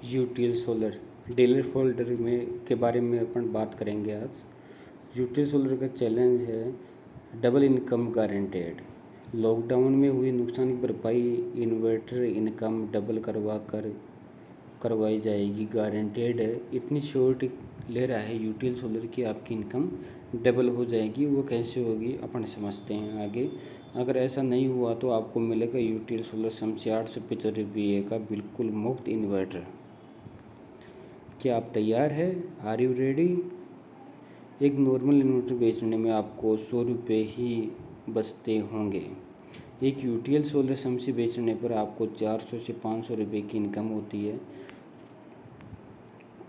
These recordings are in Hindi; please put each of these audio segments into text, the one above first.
यूटीएल सोलर डीलर फोल्डर में के बारे में अपन बात करेंगे आज। यूटीएल सोलर का चैलेंज है डबल इनकम गारंटेड। लॉकडाउन में हुई नुकसान की भरपाई इन्वर्टर इनकम डबल करवाई जाएगी, गारंटेड है। इतनी श्योरिटी ले रहा है यूटीएल सोलर की आपकी इनकम डबल हो जाएगी। वो कैसे होगी अपन समझते हैं आगे। अगर ऐसा नहीं हुआ तो आपको मिलेगा यूटीएल सोलर समसी 875 का बिल्कुल मुफ्त इन्वर्टर। क्या आप तैयार है? Are you ready? एक नॉर्मल इन्वर्टर बेचने में आपको 100 रुपये ही बचते होंगे। एक यूटीएल सोलर समसी बेचने पर आपको 400 से 500 रुपये की इनकम होती है।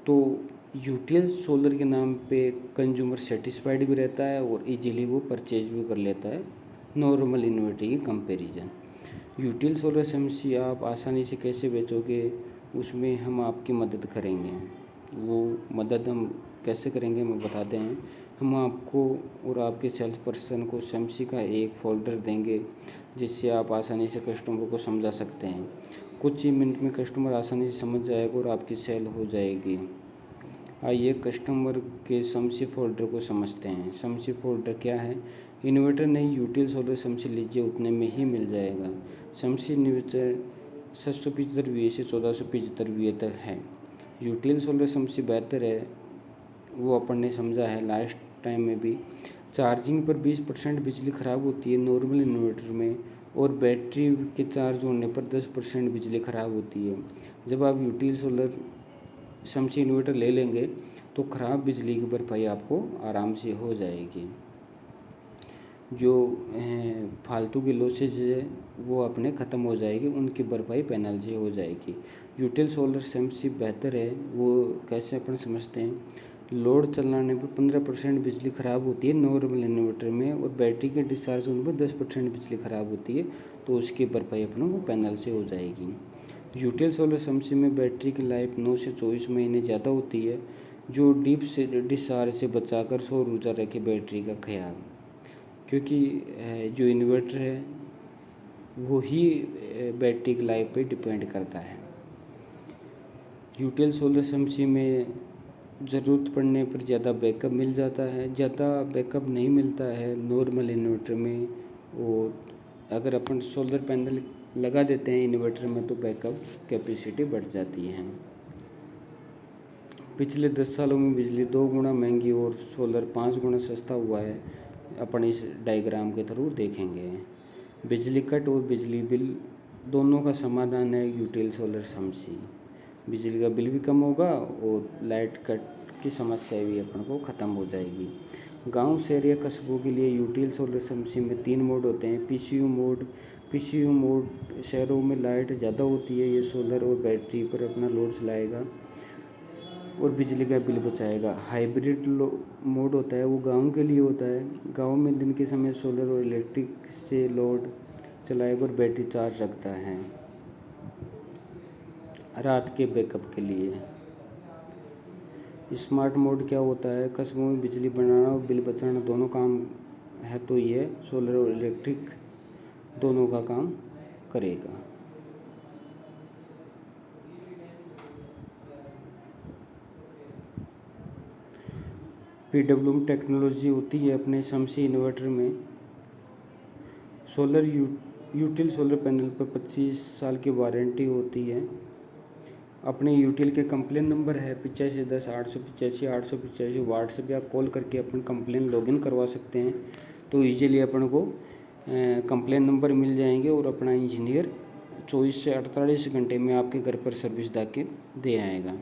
तो यूटीएल सोलर के नाम पे कंज्यूमर सेटिस्फाइड भी रहता है और इजीली वो परचेज भी कर लेता है नॉर्मल इन्वर्टर की कंपैरिजन। यूटीएल सोलर समसी आप आसानी से कैसे बेचोगे, उसमें हम आपकी मदद करेंगे। वो मदद हम कैसे करेंगे हम बताते हैं। हम आपको और आपके सेल्स पर्सन को समसी का एक फ़ोल्डर देंगे जिससे आप आसानी से कस्टमर को समझा सकते हैं। कुछ ही मिनट में कस्टमर आसानी से समझ जाएगा और आपकी सेल हो जाएगी। आइए कस्टमर के समसी फ़ोल्डर को समझते हैं। समसी फ़ोल्डर क्या है? इन्वर्टर नहीं, यूटीएल सोलर समसी लीजिए, उतने में ही मिल जाएगा। समसी इन्वर्टर 775 वी से 1475 वी तक है। यूटीएल सोलर समसी बेहतर है, वो अपन ने समझा है लास्ट टाइम में भी। चार्जिंग पर 20% बिजली ख़राब होती है नॉर्मल इन्वर्टर में, और बैटरी के चार्ज होने पर 10% बिजली ख़राब होती है। जब आप यूटीएल सोलर समसी इन्वर्टर ले लेंगे तो ख़राब बिजली की भरपाई आपको आराम से हो जाएगी। जो फालतू की लॉसेज है वो अपने ख़त्म हो जाएगी, उनकी भरपाई पैनल से हो जाएगी। यूटीएल सोलर समसी बेहतर है, वो कैसे अपन समझते हैं। लोड चलाने पर 15% बिजली ख़राब होती है नॉर्मल इन्वर्टर में, और बैटरी के डिस्चार्ज होने पर 10% बिजली ख़राब होती है, तो उसकी भरपाई अपनों को पैनल से हो जाएगी। यूटीएल सोलर समसी में बैटरी की लाइफ 9 से 24 महीने ज़्यादा होती है, जो डीप से डिस्चार्ज से बचाकर सौर ऊर्जा रखे बैटरी का ख्याल। क्योंकि जो इन्वर्टर है वो ही बैटरी की लाइफ पे डिपेंड करता है। यूटीएल सोलर समसी में ज़रूरत पड़ने पर ज़्यादा बैकअप मिल जाता है, ज़्यादा बैकअप नहीं मिलता है नॉर्मल इन्वर्टर में। और अगर अपन सोलर पैनल लगा देते हैं इन्वर्टर में तो बैकअप कैपेसिटी बढ़ जाती है। पिछले 10 सालों में बिजली 2 गुना महंगी और सोलर 5 गुना सस्ता हुआ है, अपन इस डायग्राम के थ्रू देखेंगे। बिजली कट और बिजली बिल दोनों का समाधान है यूटीएल सोलर समसी। बिजली का बिल भी कम होगा और लाइट कट की समस्या भी अपन को ख़त्म हो जाएगी। गांव शहर या कस्बों के लिए यूटीएल सोलर समसी में 3 मोड होते हैं। पीसीयू मोड शहरों में लाइट ज़्यादा होती है, ये सोलर और बैटरी पर अपना लोड चलाएगा और बिजली का बिल बचाएगा। हाइब्रिड मोड होता है, वो गांव के लिए होता है। गांव में दिन के समय सोलर और इलेक्ट्रिक से लोड चलाएगा और बैटरी चार्ज रखता है रात के बैकअप के लिए। स्मार्ट मोड क्या होता है? कस्बों में बिजली बनाना और बिल बचाना दोनों काम है, तो ये सोलर और इलेक्ट्रिक दोनों का काम करेगा। पीडब्ल्यूएम टेक्नोलॉजी होती है अपने समसी इन्वर्टर में। सोलर यूटीएल सोलर पैनल पर 25 साल की वारंटी होती है। अपने यूटीएल के कंप्लेन नंबर है 8510 885 885। व्हाट्सएप पे आप कॉल करके अपन कंप्लेन लॉगिन करवा सकते हैं, तो इजीली अपन को कंप्लेन नंबर मिल जाएंगे और अपना इंजीनियर 24 से 48 घंटे में आपके घर पर सर्विस दे आएगा।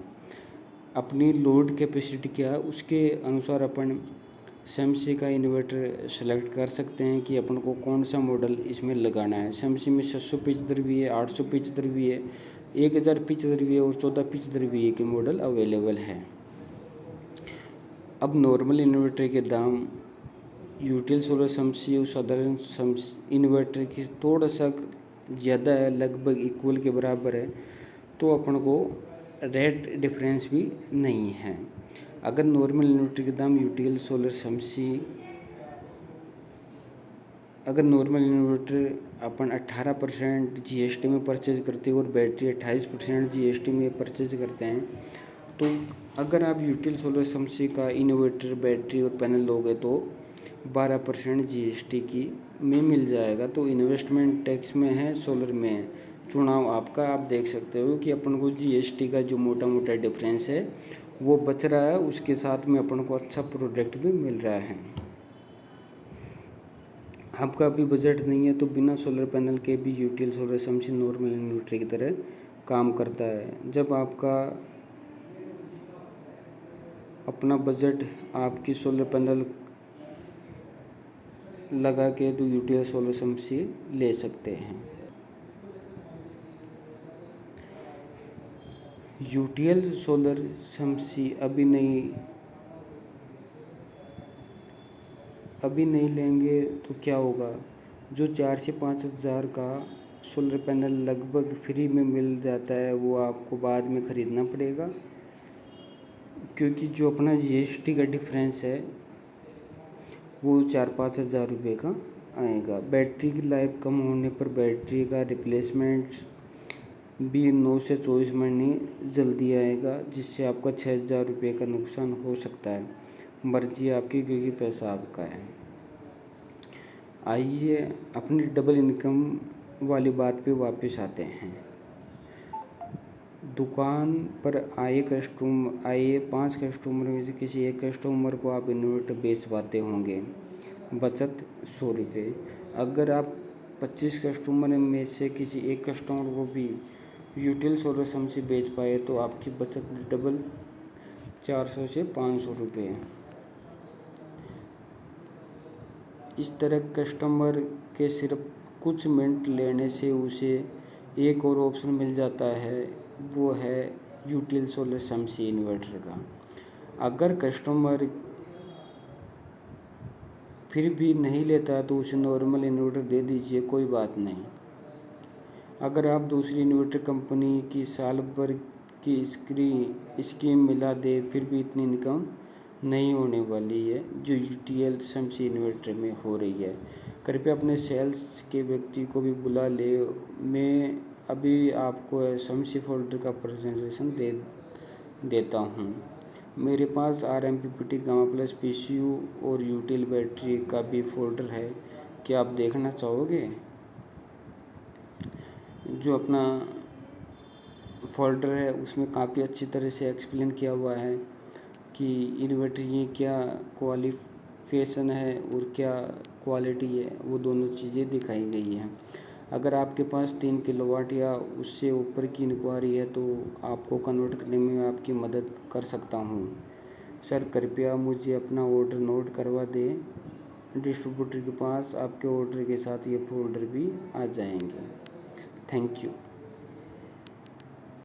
अपनी लोड कैपेसिटी क्या है उसके अनुसार अपन समसी का इन्वर्टर सेलेक्ट कर सकते हैं कि अपन को कौन सा मॉडल इसमें लगाना है। समसी में 775 भी है, 875 भी है, 1075 भी है और 1475 भी के मॉडल अवेलेबल है। अब नॉर्मल इन्वर्टर के दाम यूटीएल सोलर समसी और साधारण इन्वर्टर की थोड़ा सा ज़्यादा है, लगभग इक्वल के बराबर है, तो अपन को रेट डिफरेंस भी नहीं है। अगर नॉर्मल इन्वर्टर के दाम यूटीएल सोलर समसी अगर नॉर्मल इन्वर्टर अपन 18% जीएसटी में परचेज करते हैं और बैटरी 28% जीएसटी में परचेज करते हैं, तो अगर आप यूटिल सोलर समसी का इन्वर्टर, बैटरी और पैनल लोगे तो 12% जीएसटी की में मिल जाएगा। तो इन्वेस्टमेंट टैक्स में है, सोलर में है, चुनाव आपका। आप देख सकते हो कि अपन को जीएसटी का जो मोटा मोटा डिफरेंस है वो बच रहा है, उसके साथ में अपन को अच्छा प्रोडक्ट भी मिल रहा है। आपका अभी बजट नहीं है तो बिना सोलर पैनल के भी यूटिल सोलर समसी नॉर्मल इन्वर्टर की तरह काम करता है। जब आपका अपना बजट आपकी सोलर पैनल लगा के तो यूटिल सोलर समसी ले सकते हैं। यूटिल सोलर समसी अभी नहीं लेंगे तो क्या होगा? जो 4 से 5 हज़ार का सोलर पैनल लगभग फ्री में मिल जाता है वो आपको बाद में ख़रीदना पड़ेगा, क्योंकि जो अपना जीएसटी का डिफरेंस है वो 4-5 हज़ार रुपये का आएगा। बैटरी की लाइफ कम होने पर बैटरी का रिप्लेसमेंट भी 9 से 24 महीने जल्दी आएगा, जिससे आपका 6,000 रुपये का नुकसान हो सकता है। मर्जी आपकी, क्योंकि पैसा आपका है। आइए अपनी डबल इनकम वाली बात पे वापस आते हैं। दुकान पर आए 5 कस्टमर में से किसी एक कस्टमर को आप इन्वर्टर बेच पाते होंगे, बचत 100 रुपये। अगर आप 25 कस्टमर में से किसी एक कस्टमर को भी यूटिल सोलर समसी बेच पाए तो आपकी बचत डबल 400 से 500 रुपये। इस तरह कस्टमर के सिर्फ कुछ मिनट लेने से उसे एक और ऑप्शन मिल जाता है, वो है यूटिल सोलर समसी इन्वर्टर का। अगर कस्टमर फिर भी नहीं लेता तो उसे नॉर्मल इन्वर्टर दे दीजिए, कोई बात नहीं। अगर आप दूसरी इन्वर्टर कंपनी की साल भर की स्कीम मिला दे फिर भी इतनी इनकम नहीं होने वाली है जो यूटिल समसी इन्वर्टर में हो रही है। कृपया अपने सेल्स के व्यक्ति को भी बुला ले। मैं अभी आपको समसी फोल्डर का प्रेजेंटेशन देता हूँ। मेरे पास RMPPT गामा प्लस PCU और यूटिल बैटरी का भी फोल्डर है, क्या आप देखना चाहोगे? जो अपना फोल्डर है उसमें काफ़ी अच्छी तरह से एक्सप्लेन किया हुआ है कि इन्वर्टर ये क्या क्वालिफिकेशन है और क्या क्वालिटी है, वो दोनों चीज़ें दिखाई गई हैं। अगर आपके पास 3 किलोवाट या उससे ऊपर की इंक्वायरी है तो आपको कन्वर्ट करने में आपकी मदद कर सकता हूँ। सर कृपया मुझे अपना ऑर्डर नोट करवा दें। डिस्ट्रीब्यूटर के पास आपके ऑर्डर के साथ ये फोल्डर भी आ जाएंगे। Thank you.